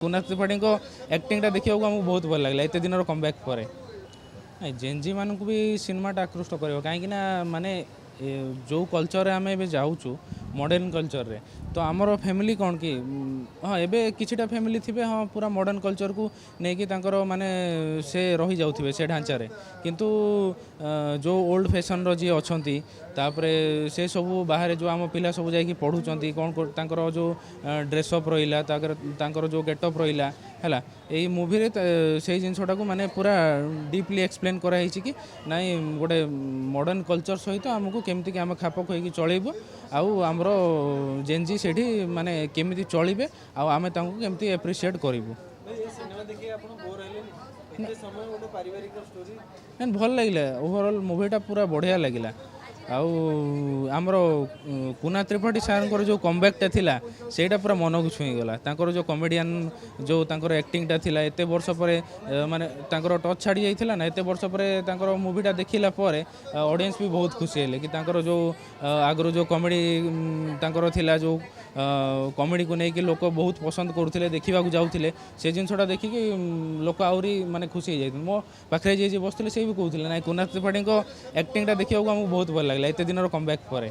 कुणाल त्रिपाठी को एक्टिंग देखा आमको बहुत भल लगे एत दिन कमबैक पर जेनजी मान भी सिनेमाटा आकृष्ट कर कहीं माने जो कल्चर आम ए जाऊँ मॉडर्न कल्चर रे तो आमर फैमिली कौन कि हाँ एबे किछिटा फैमिली थिबे हाँ पूरा मॉडर्न कल्चर को लेकिन तांकर माने से रही जाउथिबे से ढांचारे किंतु जो ओल्ड फैशन रो जी अछंती तापरे से सब बाहर जो आम पिला सब जाइए पढ़ुंट कौन तांकर जो ड्रेसअप रहा तांकर जो गेटअप रहा है यही मुवी से जिनसटा को माने पूरा डीपली एक्सप्लेन कराई कि नाई गोटे मॉडर्न कल्चर सहित आमको केमती आम खाप खुई चलैबू आमर जेनजी से माने केमी चलिए आम केमती एप्रिशिएट करूँ भल लगे ओवरऑल मूवीटा पूरा बढ़िया लगे आमर कुणाल त्रिपाठी सार जो कमबैकटा थिला सेटा पूरा मन को छुईगला तांकर जो कॉमेडियन जो तांकर एक्टिंगटा थिला एते वर्ष पर माने तांकर टच छाड़ी जाइथिला ना एते वर्ष पर तांकर मूवीटा देखिला पर ऑडियंस भी बहुत खुशी हेले कि तांकर जो आगरो जो कॉमेडी तांकर थिला जो कॉमेडी को लेकिन लोक बहुत पसंद करुले देखा जाऊे से जिनसटा देखिकी लोक आहरी माने खुशी हो जाते मो पाखे जी बसते से भी कहते ना कुणाल त्रिपाठी को एक्टिंगटा देखा आमको बहुत भल लगे एत दिन कमबैक पर